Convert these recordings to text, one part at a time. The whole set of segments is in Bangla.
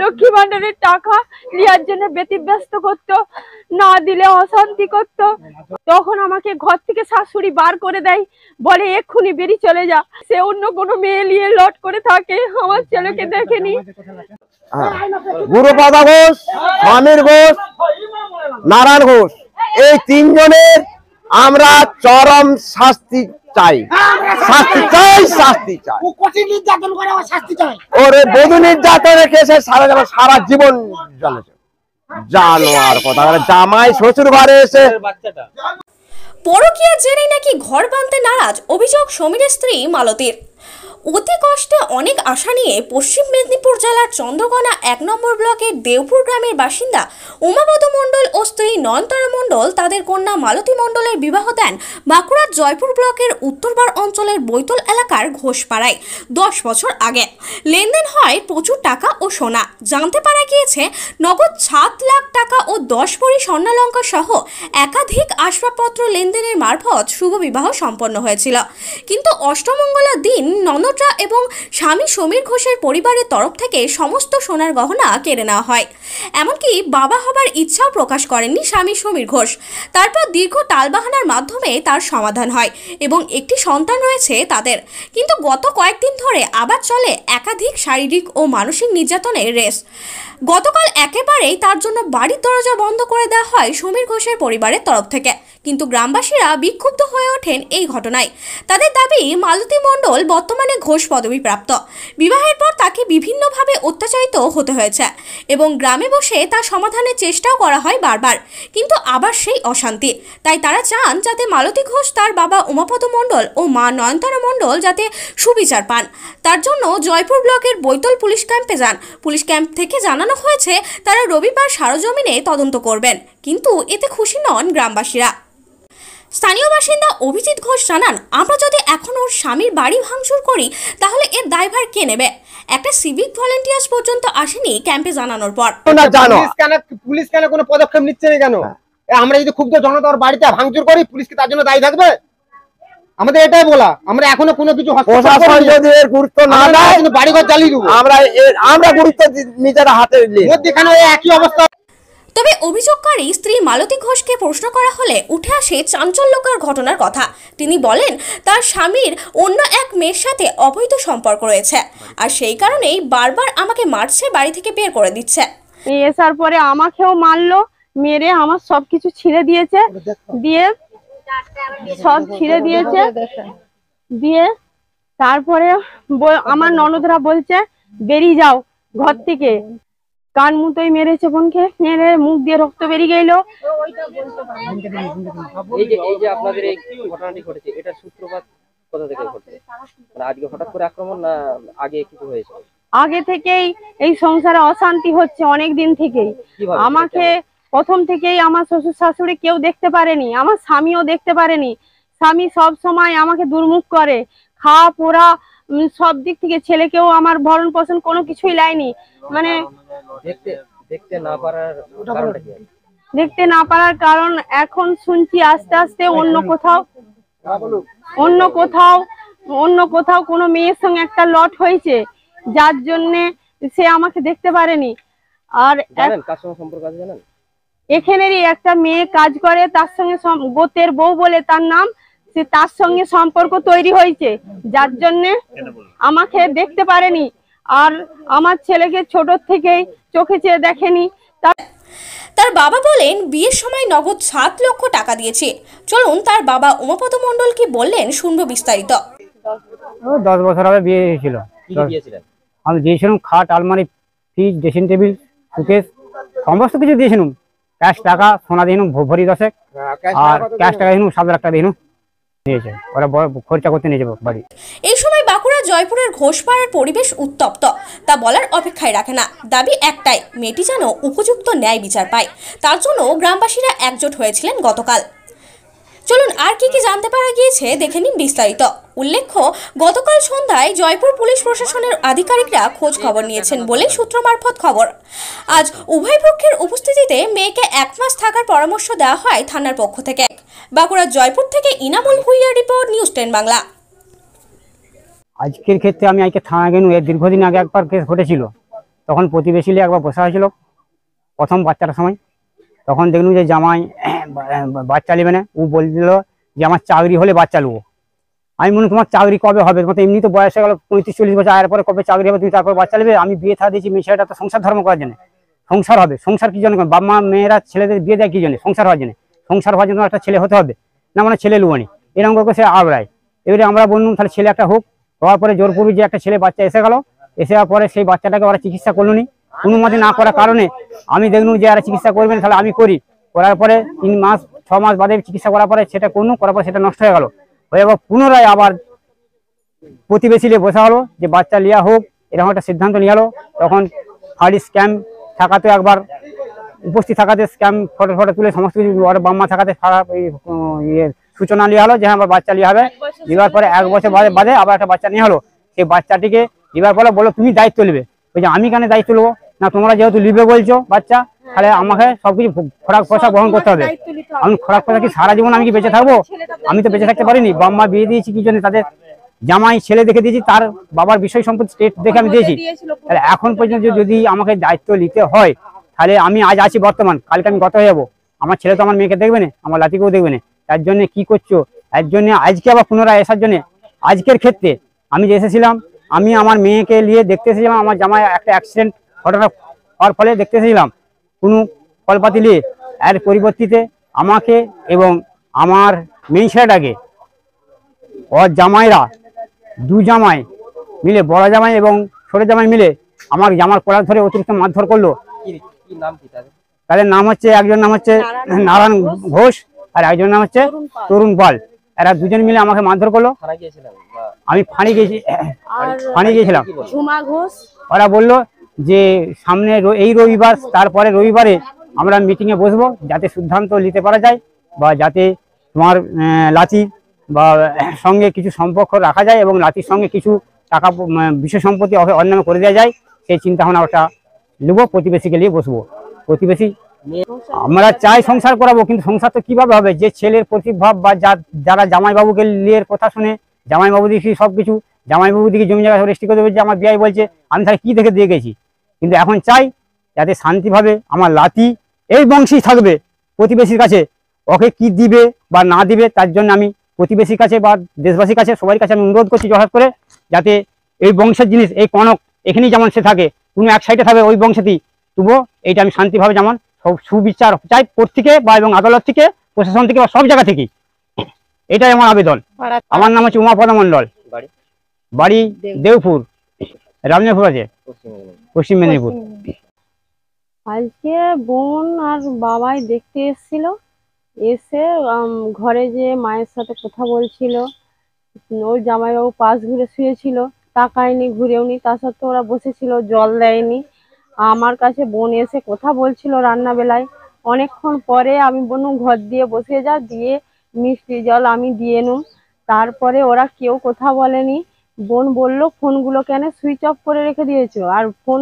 লক্ষ্মী ভান্ডারের টাকা নেওয়ার জন্য ব্যতিব্যস্ত করতো, না দিলে অশান্তি করতো। তখন আমাকে ঘর থেকে শাশুড়ি বার করে দেয়, বলে এক্ষুনি বেরিয়ে চলে যা। সে অন্য কোনো মেয়ে নিয়ে লট করে থাকে, আমার ছেলেকে দেখেনি। গুরুপাদা ঘোষ, সমীর ঘোষ, নারায়ণ ঘোষ, এই তিনজনের আমরা চরম শাস্তি চাই, শাস্তি চাই, শাস্তি চাই। ওরে বধূ নির্যাতনের কেসে সারা জীবন জানোয়ার কথা। জামাই শ্বশুর ঘরে এসে পরকীয়া জেনেই নাকি ঘর বাঁধতে নারাজ, অভিযোগ সমীরের স্ত্রী মালতীর। অতি কষ্টে অনেক আশা নিয়ে পশ্চিম মেদিনীপুর জেলার চন্দ্রকোনা ১ নম্বর ব্লকের দেওপুর গ্রামের বাসিন্দা উমাপদ মণ্ডল ও স্ত্রী নয়নতারা মণ্ডল তাদের কন্যা মালতী মণ্ডলের বিবাহ দেন বাঁকুড়ার জয়পুর ব্লকের উত্তরবার অঞ্চলের বৈতল এলাকার ঘোষপাড়ায় ১০ বছর আগে। লেনদেন হয় প্রচুর টাকা ও সোনা। জানতে পারা গিয়েছে নগদ ৭ লাখ টাকা ও ১০ ভরি স্বর্ণালঙ্কার সহ একাধিক আসবাবপত্র লেনদেনের মারফত শুভ বিবাহ সম্পন্ন হয়েছিল। কিন্তু অষ্টমঙ্গলার দিন ননদরা এবং স্বামী সমীর ঘোষের পরিবারের তরফ থেকে সমস্ত সোনার গহনা কেড়ে নেওয়া হয়। এমনকি বাবা হবার ইচ্ছাও প্রকাশ করেননি স্বামী সমীর ঘোষ। তারপর দীর্ঘ টালবাহানার মাধ্যমে তার সমাধান হয় এবং একটি সন্তান রয়েছে তাদের। কিন্তু গত কয়েকদিন ধরে আবার চলে একাধিক শারীরিক ও মানসিক নির্যাতনের রেস। গতকাল একেবারেই তার জন্য বাড়ির দরজা বন্ধ করে দেওয়া হয় সমীর ঘোষের পরিবারের তরফ থেকে। কিন্তু গ্রামবাসীরা বিক্ষুব্ধ হয়ে ওঠেন এই ঘটনায়। তাদের দাবি, মালতী মণ্ডল বর্তমানে ঘোষ পদবী প্রাপ্ত। বিবাহের পর তাকে বিভিন্নভাবে অত্যাচারিত হতে হয়েছে এবং গ্রামে বসে তা সমাধানের চেষ্টাও করা হয় বারবার, কিন্তু আবার সেই অশান্তি। তাই তারা চান যাতে মালতী ঘোষ, তার বাবা উমাপদ মণ্ডল ও মা নয়নতারা মণ্ডল যাতে সুবিচার পান। তার জন্য জয়পুর ব্লকের বৈতল পুলিশ ক্যাম্পে যান। পুলিশ ক্যাম্প থেকে জানানো হয়েছে তারা রবিবার সারজমিনে তদন্ত করবেন, কিন্তু এতে খুশি নন গ্রামবাসীরা। স্থানীয় বাসিন্দা অভিজিৎ ঘোষ জানান, আমরা যদি এখন ওর স্বামীর বাড়ি ভাঙচুর করি তাহলে এর দায়ভার কে নেবে? একটা সিভিক ভলেন্টিয়ার্স পর্যন্ত আসেনি ক্যাম্পে জানানোর পর। পুলিশ কেন কোনো পদক্ষেপ নিচ্ছে না কেন? আমরা যদি ক্ষুব্ধ জনতার বাড়িতে ভাঙচুর করি, পুলিশ কি তার জন্য দায়ী থাকবে? আমাদের এটাই বলা, আমরা এখনো কোনো কিছু প্রশাসন যদি এর গুরুত্ব না দেয় বাড়িঘর জ্বালিয়ে দেবো। আমরা গুরুত্ব নিজের হাতে মধ্যখানে একই অবস্থা। তবে অভিযোগকারী স্ত্রী মালতী ঘোষকে প্রশ্ন করা হলে উঠে আসে চাঞ্চল্যকর ঘটনার কথা। তিনি বলেন, তার স্বামীর অন্য এক মেয়ের সাথে অবৈধ সম্পর্ক রয়েছে, আর সেই কারণেই বারবার আমাকে মারছে, বাড়ি থেকে বের করে দিচ্ছে। এসার পরে আমাকেও মারলো, মেরে আমার সবকিছু ছিঁড়ে দিয়েছে, দিয়ে সব ছিঁড়ে দিয়েছে, দিয়ে তারপরে আমার ননদরা বলছে বেরিয়ে যাও ঘর থেকে। কান মুতোই মেরেছে বোনকে, মেরে মুখ দিয়ে রক্ত বেরিয়ে গেল। এই যে আপনাদের এই ঘটনাটি ঘটেছে, এটার সূত্রপাত কোথা থেকে ঘটেছে? মানে আজকে হঠাৎ করে আক্রমণ না আগে কিছু হয়েছে? আগে থেকেই এই সংসারে অশান্তি হচ্ছে, অনেক দিন থেকেই। আমাকে প্রথম থেকেই আমার শ্বশুর শাশুড়ি কেউ দেখতে পারেনি, আমার স্বামীও দেখতে পারেনি। স্বামী সব সময় আমাকে দুর্মুখ করে, খাওয়া পড়া সব দিক থেকে। ছেলেকেও আমার ভরণ পোষণ কোনো কিছুই লাইনি। মানে দেখতে না পারার কারণটা কি? দেখতে না পারার কারণ এখন শুনছি আস্তে আস্তে অন্য কোথাও কোনো মেয়ের সঙ্গে একটা লট হয়েছে, যার জন্যে সে আমাকে দেখতে পারেনি। আর কার সঙ্গে সম্পর্ক আছে জানেন? এখানেরই একটা মেয়ে কাজ করে, তার সঙ্গে গোতের বউ বলে তার নাম, সে তার সঙ্গে সম্পর্ক তৈরি হয়েছে, যার জন্যে আমাকে দেখতে পারেনি। আর আমার ছেলেকে ছোট থেকেই চোখে চেয়ে দেখেনি। তার বাবা বলেন, বিয়ের সময় নগদ ৭ লক্ষ টাকা দিয়েছে। চলুন তার বাবা উমাপদ মণ্ডল কি বললেন শুনবো বিস্তারিত। 10 বছর আগে বিয়ে হয়েছিল। আমি দিয়েছিলাম খাট, আলমারি, ফ্রিজ, ড্রেসিং টেবিল, সুকেস, সমস্ত কিছু দিয়েছিলাম। ক্যাশ টাকা, সোনা দিয়েছিলাম ভরি 10, আর ক্যাশ টাকা দিয়েছিলাম 7 লাখ টাকা দিয়েছিলাম। ওরা খরচা করতে নিয়ে যাবো বাড়ি। এই সময় বাঁকুড়া জয়পুরের ঘোষপাড়ার পরিবেশ উত্তপ্ত, তা বলার অপেক্ষায় রাখে না। দাবি একটাই, মেয়েটি যেন উপযুক্ত ন্যায় বিচার পায়। তার জন্য গ্রামবাসীরা একজোট হয়েছিলেন গতকাল। চলুন আর কি জানতে পারা গিয়েছে দেখে নিন বিস্তারিত। উল্লেখ্য, গতকাল সন্ধ্যায় জয়পুর পুলিশ প্রশাসনের আধিকারিকরা খোঁজ খবর নিয়েছেন বলে সূত্র মারফত খবর। আজ উভয় পক্ষের উপস্থিতিতে মেয়েকে 1 মাস থাকার পরামর্শ দেওয়া হয় থানার পক্ষ থেকে। বাঁকুড়া জয়পুর থেকে ইনামুল ভুইয়ার রিপোর্ট, নিউজ 10 বাংলা। আজকের ক্ষেত্রে আমি আজকে থানা গেলাম। এর দীর্ঘদিন আগে একবার কেস ঘটেছিল, তখন প্রতিবেশীলে একবার বসা হয়েছিল প্রথম বাচ্চাটার সময়। তখন দেখলুম যে জামাই বাচ্চা নেবে না, ও বলছিল যে আমার চাকরি হলে বাচ্চা নেবো। আমি মনে তোমার চাকরি কবে হবে, তোমার তো এমনি তো বয়স হয়ে গেল 35-40 বছর, আর পরে কবে চাকরি হবে, তুমি তারপর বাচ্চা নেবে? আমি বিয়ে থা দিয়েছি, মেয়ে ছেলেটা তো সংসার ধর্ম করার জন্য, সংসার হবে। সংসার কি জন্য? বাবা মা মেয়েরা ছেলেদের বিয়ে দেয় কি জন্য? সংসার হওয়ার জন্য। সংসার হওয়ার জন্য একটা ছেলে হতে হবে না, মানে ছেলে লুবানি এরকম করে সে আবড়ায়। এবারে আমরা বললাম তাহলে ছেলে একটা হোক। হওয়ার পরে জোরপুরি যে একটা ছেলে বাচ্চা এসে গেল, এসে যাওয়ার পরে সেই বাচ্চাটাকে ওরা চিকিৎসা করলো নি, কোনো মতে না করার কারণে আমি দেখলাম যে আর চিকিৎসা করবেন, তাহলে আমি করি। করার পরে 3 মাস 6 মাস বাদে চিকিৎসা করার পরে সেটা করলুম, করার পরে সেটা নষ্ট হয়ে গেল। হয়ে আবার পুনরায় আবার প্রতিবেশী বসা হলো যে বাচ্চা লিয়া হোক, এরকম একটা সিদ্ধান্ত নিয়ে হলো। তখন ফাড়ি স্ক্যাম থাকাতে একবার উপস্থিত থাকাতে স্ক্যাম ফটো তুলে সমস্ত কিছু বাম্মা থাকাতে সূচনা নেওয়া হলো যে হ্যাঁ আবার বাচ্চা লিয়া হবে। নেওয়ার পরে 1 বছর বাদে আবার একটা বাচ্চা নেওয়া হলো। সেই বাচ্চাটিকে নেওয়ার পরে বলো তুমি দায়িত্ব নেবে। ওই যে আমি কেন দায়িত্ব নেবো? না তোমরা যেহেতু লিবে বলছো বাচ্চা, তাহলে আমাকে সবকিছু খোরাক পয়সা বহন করতে হবে। আমি খোরাক পয়সা কি সারা জীবন আমি কি বেঁচে থাকবো? আমি তো বেঁচে থাকতে পারিনি। বাম্মা বিয়ে দিয়েছি কি জন্য? তাদের জামাই ছেলে দেখে দিয়েছি, তার বাবার বিষয় সম্পত্তি স্টেট দেখে আমি দিয়েছি। তাহলে এখন পর্যন্ত যদি আমাকে দায়িত্ব নিতে হয়, তাহলে আমি আজ আছি বর্তমান, কালকে আমি গত হয়ে যাবো। আমার ছেলে তো আমার মেয়েকে দেখবে না, আমার লাতিকেও দেখবে না। তার জন্য কি করছো? এর জন্য আজকে আবার পুনরায় আসার জন্য, আজকের ক্ষেত্রে আমি যে এসেছিলাম, আমি আমার মেয়েকে নিয়ে দেখতে এসেছিলাম। আমার জামাই একটা অ্যাক্সিডেন্ট ঘটনা হওয়ার ফলে দেখতে এসেছিলাম, কোনো ফলপাতি নিয়ে। এর পরিবর্তিতে আমাকে এবং আমার মেয়ে ছেলেটাকে ওর জামাইরা, 2 জামাই মিলে, বড় জামাই এবং ছোট জামাই মিলে আমার জামার কলার ধরে অতিরিক্ত মারধর করলো। কি নাম কি তাদের? তাদের নাম হচ্ছে, একজন নাম হচ্ছে নারায়ণ ঘোষ আর একজন নাম হচ্ছে তরুণ পাল। এরা 2জন মিলে আমাকে মারধর করলো। থানায় গিয়েছিলেন? আমি ফাঁড়ি গিয়েছিলাম। ঝুমা ঘোষ ওরা বললো যে সামনে এই রবিবার, তারপরে রবিবারে আমরা মিটিং এ বসবো, যাতে সিদ্ধান্ত নিতে পারা যায়, বা যাতে তোমার লাচি বা সঙ্গে কিছু সম্পর্ক রাখা যায় এবং লাচির সঙ্গে কিছু টাকা বিষয় সম্পত্তি অন্য নামে করে দেওয়া যায়। সেই চিন্তা ভাবনা ওটা নেবো, প্রতিবেশীকে নিয়ে বসবো। প্রতিবেশী আমরা চাই সংসার করাবো, কিন্তু সংসার তো কিভাবে হবে? যে ছেলের প্রতিভাব বা যারা জামাইবাবুকে নিয়ে কথা শুনে, জামাইবাবু দিকে সবকিছু, জামাইবাবু দিকে জমি জায়গা রেস্ট্রি করে দেবে যে আমার বিয়াই বলছে, আমি তাহলে কি দেখে দিয়ে গেছি? কিন্তু এখন চাই যাতে শান্তিভাবে আমার লাতি এই বংশী থাকবে প্রতিবেশীর কাছে। ওকে কি দিবে বা না দিবে তার জন্য আমি প্রতিবেশীর কাছে বা দেশবাসীর কাছে সবার কাছে আমি অনুরোধ করছি জোহার করে, যাতে এই বংশের জিনিস, এই কনক এখানেই যেমন সে থাকে, কোনো এক সাইডে থাকবে ওই বংশেতেই, তবুও এইটা আমি শান্তিভাবে যেমন সব সুবিচার চাই কোর্ট থেকে বা এবং আদালত থেকে, প্রশাসন থেকে বা সব জায়গা থেকেই। এটাই আমার আবেদন। আমার নাম হচ্ছে উমাপদ মণ্ডল, বাড়ি দেওপুর, রামনাপুর আছে, পশ্চিম মেদিনীপুর। আজকে বোন আর বাবাই দেখতে এসেছিল, এসে ঘরে যে মায়ের সাথে কথা বলছিল, ওর জামাইবাবু পাশ ঘুরে শুয়েছিল, তাকায়নি, ঘুরেও নি, তা সত্ত্বেও ওরা বসেছিল, জল দেয়নি। আমার কাছে বোন এসে কথা বলছিল রান্না বেলায়। অনেকক্ষণ পরে আমি বললাম ঘর দিয়ে বসে যা, দিয়ে মিষ্টি জল আমি দিয়ে নুম। তারপরে ওরা কেউ কথা বলেনি। বোন বলল ফোনগুলো কেন সুইচ অফ করে রেখে দিয়েছো? আর ফোন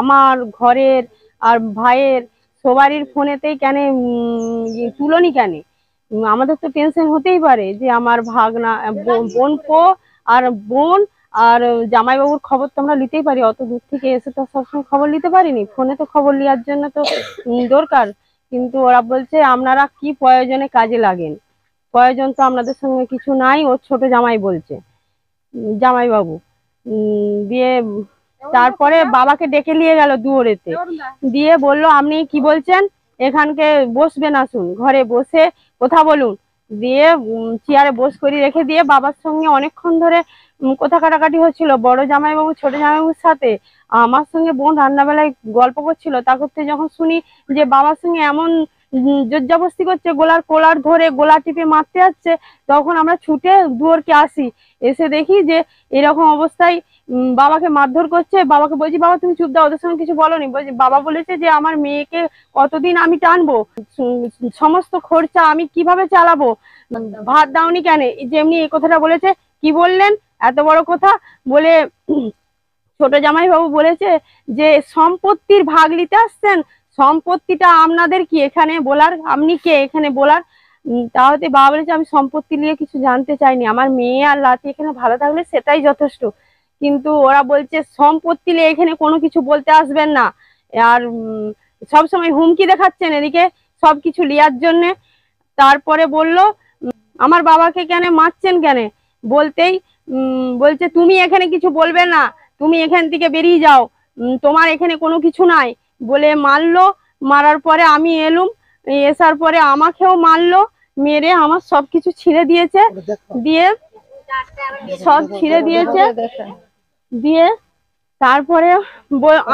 আমার ঘরের আর ভাইয়ের সবারই ফোনেতেই কেন তুলোনি কেন? আমাদের তো টেনশন হতেই পারে যে আমার ভাগনা বোনপো আর বোন আর জামাইবাবুর খবর তো আমরা নিতেই পারি, অত দূর থেকে এসে তো সবসময় খবর নিতে পারিনি, ফোনে তো খবর নেওয়ার জন্য তো দরকার। কিন্তু ওরা বলছে আপনারা কি প্রয়োজনে কাজে লাগেন, প্রয়োজন তো আপনাদের সঙ্গে কিছু নাই। ওর ছোট জামাই বলছে, জামাইবাবু। দিয়ে তারপরে বাবাকে ডেকে নিয়ে গেল দুয়ারেতে, দিয়ে বলল আপনি কি বলছেন, এখানকে বসবেন, আসুন ঘরে বসে কথা বলুন। দিয়ে চেয়ারে বস করে রেখে দিয়ে বাবার সঙ্গে অনেকক্ষণ ধরে কথা কাটাকাটি হচ্ছিল, বড় জামাইবাবু ছোট জামাইবাবুর সাথে। আমার সঙ্গে বোন রান্নাবেলায় গল্প করছিল, তা করতে যখন শুনি যে বাবার সঙ্গে এমন জোরজবস্তি করছে, গোলার কোলার ধরে গোলা টিপে মারতে যাচ্ছে, তখন আমরা ছুটে দুয়ারকে আসি। এসে দেখি যে এরকম অবস্থায় বাবাকে মারধর করছে। বাবাকে বলছি বাবা তুমি চুপ দাও, ওদের সঙ্গে কিছু বলোনি। বলছি বাবা বলেছে যে আমার মেয়েকে কতদিন আমি টানবো, সমস্ত খরচা আমি কিভাবে চালাবো, ভাত দাওনি কেন? যেমনি এই কথাটা বলেছে। কি বললেন এত বড় কথা বলে? ছোট জামাইবাবু বলেছে যে সম্পত্তির ভাগ নিতে আসছেন, সম্পত্তিটা আপনাদের কি এখানে বলার? আপনি কে এখানে বলার? তাহলে বাবা বলেছে আমি সম্পত্তি নিয়ে কিছু জানতে চাইনি, আমার মেয়ে আর লাতি এখানে ভালো থাকলে সেটাই যথেষ্ট। কিন্তু ওরা বলছে সম্পত্তি নিয়ে এখানে কোনো কিছু বলতে আসবেন না, আর সব সময় হুমকি দেখাচ্ছেন এদিকে সবকিছু লিয়ার জন্য। তারপরে বললো আমার বাবাকে কেন মারছেন কেন, বলতেই বলছে তুমি এখানে কিছু বলবে না, তুমি এখান থেকে বেরিয়ে যাও, তোমার এখানে কোনো কিছু নাই বলে মারলো। মারার পরে আমি এলুম, এসার পরে আমাকেও মারলো, মেরে আমার সবকিছু ছিঁড়ে দিয়েছে, দিয়ে সব ছিঁড়ে দিয়েছে। দিয়ে তারপরে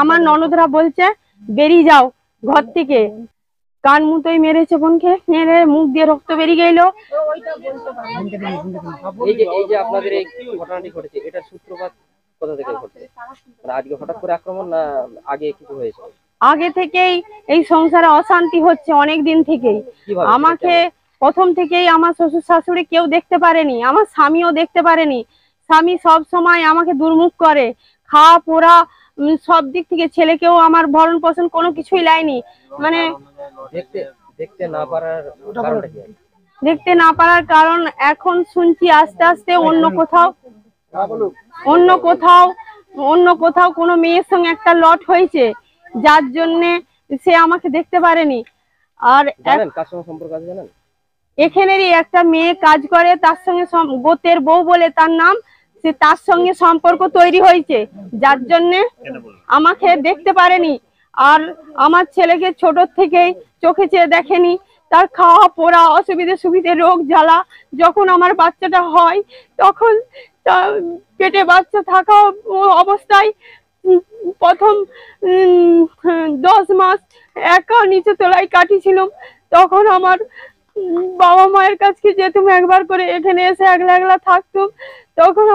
আমার ননদরা বলছে বেরিয়ে যাও ঘর থেকে, কান মুতোই মেরেছে বোনকে, মেরে মুখ দিয়ে রক্ত বেরিয়ে গেল। এই যে আপনাদের এই ঘটনাটি ঘটেছে, এটার সূত্রপাত কোথা থেকে ঘটছে? মানে আজকে হঠাৎ করে আক্রমণ না আগে কিছু হয়েছে? আগে থেকেই এই সংসারে অশান্তি হচ্ছে অনেক দিন থেকেই। কিভাবে? আমাকে প্রথম থেকেই আমার শ্বশুর শাশুড়ি কেউ দেখতে পারেনি, আমার স্বামীও দেখতে পারেনি। স্বামী সব সময় আমাকে দুর্মুখ করে, খাওয়া পড়া সব দিক থেকে, ছেলেকেও আমার ভরণ পোষণ কোনো কিছুই লাইনি। মানে দেখতে না পারার কারণটা কি? দেখতে না পারার কারণ এখন শুনছি আস্তে আস্তে অন্য কোথাও কোনো মেয়ের সঙ্গে একটা লট হয়েছে, যার জন্যে সে আমাকে দেখতে পারেনি। আর জানেন কার সঙ্গে সম্পর্ক আছে জানেন? এখানেরই একটা মেয়ে কাজ করে, তার সঙ্গে গোতের বউ বলে তার নাম, সে তার সঙ্গে সম্পর্ক তৈরি হয়েছে, যার জন্যে আমাকে দেখতে পারেনি। আর আমার ছেলেকে ছোট থেকেই চোখে চেয়ে দেখেনি, তার খাওয়া পড়া অসুবিধে সুবিধে রোগ জ্বালা। যখন আমার বাচ্চাটা হয় তখন পেটে বাচ্চা থাকা অবস্থায় প্রথম 10 মাস একা নিচে তলায় কাটিয়েছিলাম। তখন আমার বাবা মায়ের কাছে যেতুম একবার করে, এখানে এসে একলা একলা থাকতুম। তখন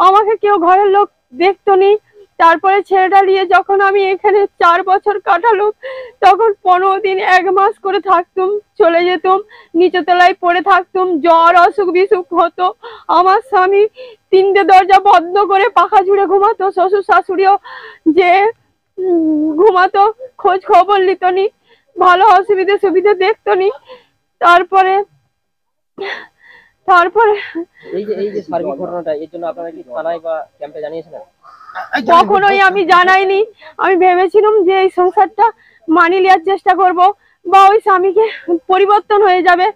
আমাকে কেউ ঘরের লোক দেখতো নি। তারপরে ছেলেটা নিয়ে যখন আমি এখানে 4 বছর কাটালুম, তখন 15 দিন 1 মাস করে থাকতুম, চলে যেতুম, নিচে তলায় পড়ে থাকতুম, জ্বর অসুখ বিসুখ হতো। আমার স্বামী 3টে দরজা বন্ধ করে পাখা জুড়ে ঘুমাতো, শ্বশুর শাশুড়িও যে ঘুমাতো, খোঁজ খবর নিত নি, ভালো অসুবিধে সুবিধে দেখতো নি। তারপরে এই যে সার্বিক ঘটনাটা, এর জন্য আপনারা কি থানায় বা ক্যাম্পে জানিয়েছিলেন? কখনোই আমি জানাইনি। আমি ভেবেছিলাম যে এই সংসারটা মানিয়ে নেওয়ার চেষ্টা করব, বা ওই স্বামীকে পরিবর্তন হয়ে যাবে।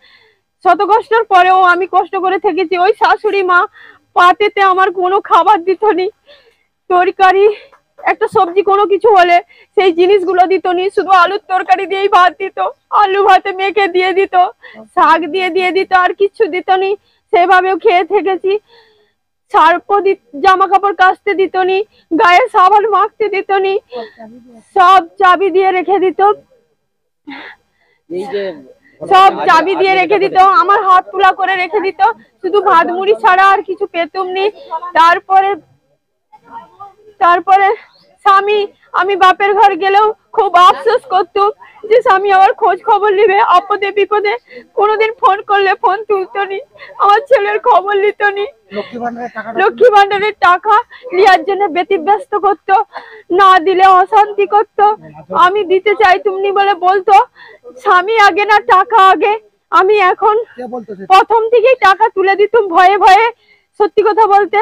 শত কষ্টের পরেও আমি কষ্ট করে থেকেছি। ওই শাশুড়ি মা পাতেতে আমার কোনো খাবার দিত নি, তরকারি একটা সবজি কোনো কিছু হলে সেই জিনিসগুলো দিত নি, শুধু আলুর তরকারি দিয়েই ভাত দিত, আলু ভাতে মেখে দিয়ে দিত, শাক দিয়ে দিত, আর কিছু দিত নি। সেভাবেও খেয়ে থেকেছি। সার্প জামা কাপড় কাচতে দিত নি, গায়ে সাবান মাখতে দিত নি, সব চাবি দিয়ে রেখে দিত, সব চাবি দিয়ে রেখে দিত, আমার হাত তুলা করে রেখে দিত, শুধু ভাত মুড়ি ছাড়া আর কিছু পেতুম নি। তারপরে স্বামী, আমি বাপের ঘর গেলেও খুব আফসোস করতুম যে স্বামী আমার খোঁজ খবর নিবে, আপদে বিপদে কোনোদিন ফোন করলে ফোন তুলতো নি, আমার ছেলের খবর নিত নি। লক্ষ্মী ভান্ডারের টাকা নেওয়ার জন্য ব্যতিব্যস্ত করতো, না দিলে অশান্তি করতো। আমি দিতে চাইতুম নি বলে বলতো স্বামী আগে না টাকা আগে। আমি এখন প্রথম থেকেই টাকা তুলে দিতুম ভয়ে ভয়ে। সত্যি কথা বলতে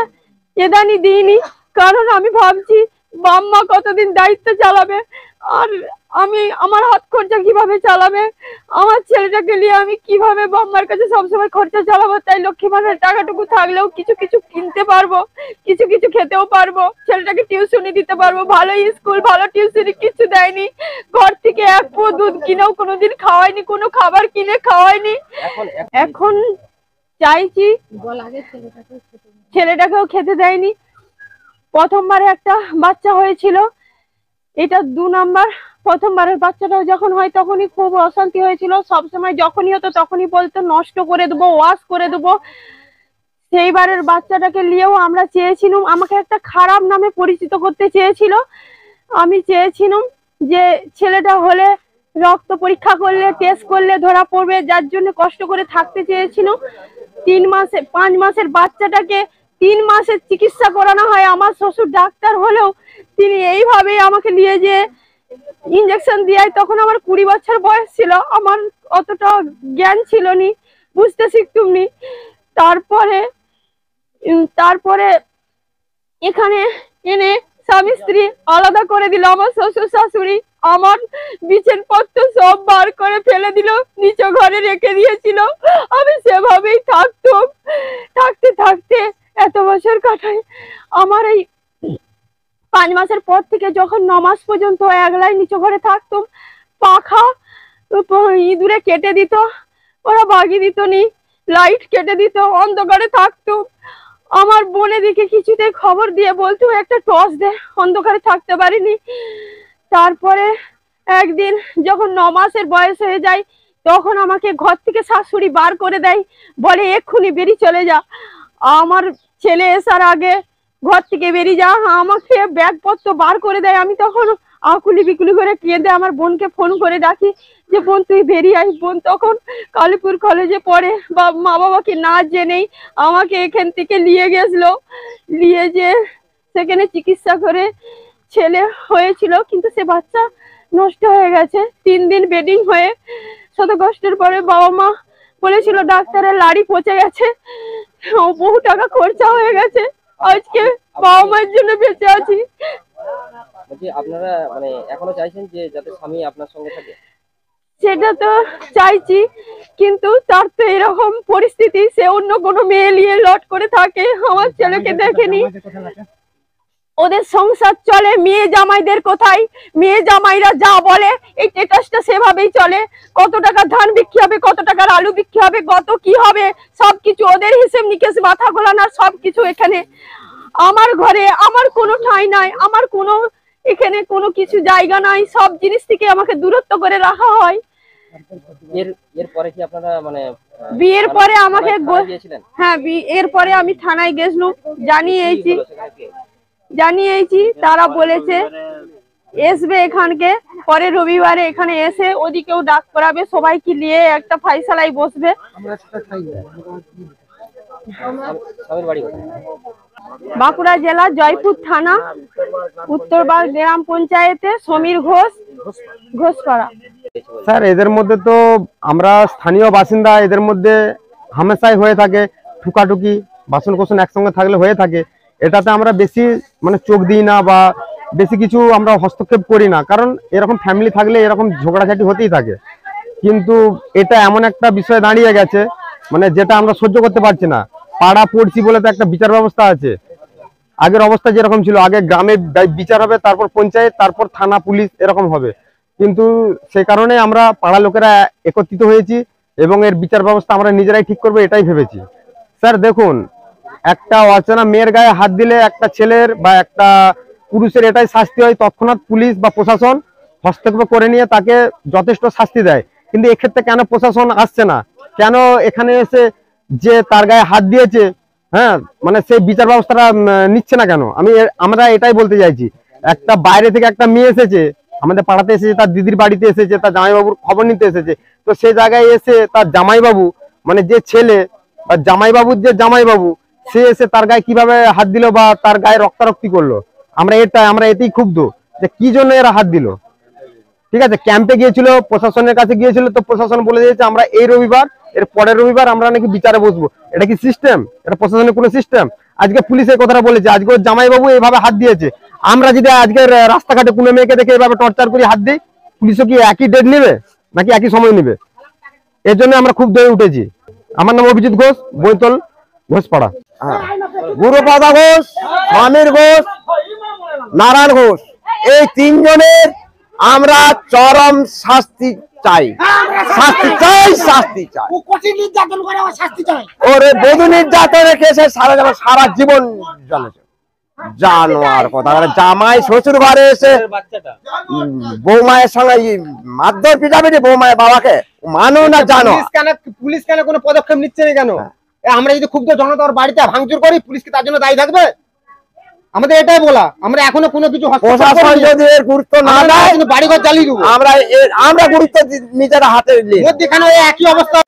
এদানি দিইনি, কারণ আমি ভাবছি বাম্মা কতদিন দায়িত্ব চালাবে, আর আমি আমার হাত খরচা কিভাবে চালাবে, আমার ছেলেটাকে নিয়ে আমি কিভাবে বাম্মার কাছে সবসময় খরচা চালাবো। তাই লক্ষ্মী ভান্ডারের টাকাটুকু থাকলেও কিছু কিছু কিনতে পারবো, কিছু কিছু খেতেও পারবো, ছেলেটাকে টিউশনি দিতে পারবো। ভালো স্কুল ভালো টিউশনি কিছু দেয়নি, ঘর থেকে 1 পো দুধ কিনেও কোনোদিন খাওয়ায়নি, কোনো খাবার কিনে খাওয়ায়নি। এখন চাইছি ছেলেটাকেও খেতে দেয়নি। প্রথমবারে একটা বাচ্চা হয়েছিল, এটা 2 নাম্বার। প্রথমবারের বাচ্চাটাও যখন হয় তখনই খুব অশান্তি হয়েছিল, সবসময় যখনই হতো তখনই বলতো নষ্ট করে দেবো, ওয়াশ করে দেবো। সেইবারের বাচ্চাটাকে নিয়েও আমরা চেয়েছিলাম, আমাকে একটা খারাপ নামে পরিচিত করতে চেয়েছিল। আমি চেয়েছিলাম যে ছেলেটা হলে রক্ত পরীক্ষা করলে টেস্ট করলে ধরা পড়বে, যার জন্য কষ্ট করে থাকতে চেয়েছিলাম। 5 মাসের বাচ্চাটাকে 3 মাসের চিকিৎসা করানো হয়। আমার শ্বশুর ডাক্তার হলেও তিনি এইভাবেই আমাকে নিয়ে যে ইঞ্জেকশন দিয়ে, তখন আমার 20 বছর বয়স ছিল, আমার অতটা জ্ঞান ছিল নি, বুঝতে শিখতুম নি। তারপরে এখানে এনে স্বামী স্ত্রী আলাদা করে দিল। আমার শ্বশুর শাশুড়ি আমার বিছানাপত্র সব বার করে ফেলে দিল, নিচে ঘরে রেখে দিয়েছিল। আমি সেভাবেই থাকতাম। থাকতে থাকতে এত বছর কাটাই। আমার এই 5 মাসের পর থেকে যখন 9 মাস পর্যন্ত একলাই নিচে ঘরে থাকতাম, পাখা ইঁদুরে কেটে দিত, ওরা বাগিয়ে দিত নি, লাইট কেটে দিত, অন্ধকারে থাকতো। আমার বোনে দিকে কিছুতে খবর দিয়ে বলতো একটা টর্চ দে, অন্ধকারে থাকতে পারিনি। তারপরে একদিন যখন 9 মাসের বয়স হয়ে যায়, তখন আমাকে ঘর থেকে শাশুড়ি বার করে দেয়, বলে এক্ষুনি বেরিয়ে চলে যা। আমার ছেলে আসার আগে ঘর থেকে বেরিয়ে যা, আমাকে ব্যাগপত্র বার করে দেয়। আমি তখন আকুলি বিকুলি করে কেঁদে আমার বোনকে ফোন করে ডাকি যে বোন তুই বেরিয়ে আয়। বোন তখন কালীপুর কলেজে পড়ে, মা বাবাকে না জেনেই আমাকে এখান থেকে নিয়ে গেছিল। নিয়ে যে সেখানে চিকিৎসা করে ছেলে হয়েছিল, কিন্তু সে বাচ্চা নষ্ট হয়ে গেছে। 3 দিন বেডিং হয়ে শত কষ্টের পরে বাবা মা বলেছিল ডাক্তারের লাড়ি পচে গেছে, বহু টাকা খরচা হয়ে গেছে। আজকে বাবা মায়ের জন্য বেঁচে আছি। বলছি আপনারা মানে এখনো চাইছেন যে যাতে স্বামী আপনার সঙ্গে থাকে? সেটা তো চাইছি, কিন্তু তার তো এরকম পরিস্থিতি, সে অন্য কোনো মেয়ে নিয়ে লট করে থাকে। আমার ছেলেকে দেখেনি, ওদের সংসার চলে মেয়ে জামাইদের কোথায়। মেয়ে জামাইরা যা বলে এই স্ট্যাটাসটা সেভাবেই চলে। কত টাকা ধান বিক্রি হবে, কত টাকার আলু বিক্রি হবে, কত কি হবে, সবকিছু ওদের হিসেব নিকেশ, মাথা গোলানোর সবকিছু এখানে। আমার ঘরে আমার কোনো ঠাঁই নাই, আমার কোনো এখানে কোনো কিছু জায়গা নাই। সব জিনিস থেকে আমাকে দূরত্ব করে রাখা হয়। এর পরে কি আপনারা মানে বিয়ের পরে আমাকে গিয়েছিলেন? হ্যাঁ, এর পরে আমি থানায় গেছিলাম, জানিয়েছি। তারা বলেছে আসবে এখানকে, পরে রবিবারে এখানে এসে ওদিকেও ডাক করাবে, সবাইকে নিয়ে একটা ফাইসালাই বসবে। বাঁকুড়া জেলা জয়পুর থানা উত্তরবাগ গ্রাম পঞ্চায়েতে সমীর ঘোষপাড়া। স্যার এদের মধ্যে তো আমরা স্থানীয় বাসিন্দা, এদের মধ্যে হামেশাই হয়ে থাকে ঠুকাঠুকি, বাসন কোসন একসঙ্গে থাকলে হয়ে থাকে। এটাতে আমরা বেশি মানে চোখ দিই না বা বেশি কিছু আমরা হস্তক্ষেপ করি না, কারণ এরকম ফ্যামিলি থাকলে এরকম ঝগড়াঝাটি হতেই থাকে। কিন্তু এটা এমন একটা বিষয় দাঁড়িয়ে গেছে মানে যেটা আমরা সহ্য করতে পারছি না। পাড়া পড়ছি বলে তো একটা বিচার ব্যবস্থা আছে। আগের অবস্থা যেরকম ছিল, আগে গ্রামে বিচার হবে, তারপর পঞ্চায়েত, তারপর থানা, পুলিশ, এরকম হবে। কিন্তু সে কারণে আমরা পাড়া লোকেরা একত্রিত হয়েছি এবং এর বিচার ব্যবস্থা আমরা নিজেরাই ঠিক করবো এটাই ভেবেছি। স্যার দেখুন, একটা অচেনা মেয়ের গায়ে হাত দিলে একটা ছেলের বা একটা পুরুষের এটাই শাস্তি হয়, তৎক্ষণাৎ পুলিশ বা প্রশাসন হস্তক্ষেপ করে নিয়ে তাকে যথেষ্ট শাস্তি দেয়। কিন্তু এক্ষেত্রে কেন প্রশাসন আসছে না, কেন এখানে এসে যে তার গায়ে হাত দিয়েছে হ্যাঁ মানে সেই বিচার ব্যবস্থাটা নিচ্ছে না কেন? আমরা এটাই বলতে চাইছি। একটা বাইরে থেকে একটা মেয়ে এসেছে, আমাদের পাড়াতে এসেছে, তার দিদির বাড়িতে এসেছে, তার জামাইবাবুর খবর নিতে এসেছে। তো সেই জায়গায় এসে তার জামাইবাবু মানে যে ছেলে বা জামাইবাবুর যে জামাইবাবু, সে এসে তার গায়ে কিভাবে হাত দিল বা তার গায়ে রক্তারক্তি করলো, আমরা এতেই ক্ষুব্ধ যে কি জন্য এরা হাত দিল। ঠিক আছে, ক্যাম্পে গিয়েছিল, প্রশাসনের কাছে গিয়েছিল, তো প্রশাসন বলে দিয়েছে আমরা এই রবিবার, এর পরের রবিবার আমরা নাকি বিচারে বসবো। এটা কি সিস্টেম? এটা প্রশাসনের কোনো সিস্টেম? আজকে পুলিশের কথাটা বলেছে, আজকে জামাইবাবু এইভাবে হাত দিয়েছে। আমরা যদি আজকে রাস্তাঘাটে কোনো মেয়েকে দেখে এইভাবে টর্চার করে হাত দিই, পুলিশও কি একই ডেট নেবে নাকি একই সময় নেবে? এর জন্য আমরা খুব দৌড়ে উঠেছি। আমার নাম অভিজিৎ ঘোষ, বৈতল ঘোষপাড়া। গুরুপাদা ঘোষ, সমীর ঘোষ, নারায়ণ ঘোষ, এই 3 জনের আমরা চরম শাস্তি চাই। ওরে বধূ নির্যাতনের কেসে সারা জীবন জানোয়ার কথা। জামাই শ্বশুর ঘরে এসে বৌমায়ের সঙ্গে মারধর পিটাপিটি, বৌমায়ের বাবাকে মানো না জানো। পুলিশ কেন কোনো পদক্ষেপ নিচ্ছে না কেন? আমরা যদি ক্ষুব্ধ জনতার বাড়িতে ভাঙচুর করি, পুলিশ কি তার জন্য দায়ী থাকবে? আমাদের এটাই বলা, আমরা এখনো কোনো কিছু প্রশাসন যদি এর গুরুত্ব না দেয়, বাড়িঘর জ্বালিয়ে দেবো। আমরা গুরুত্ব নিজেরা হাতে নিই। মধ্যখানে একই অবস্থা।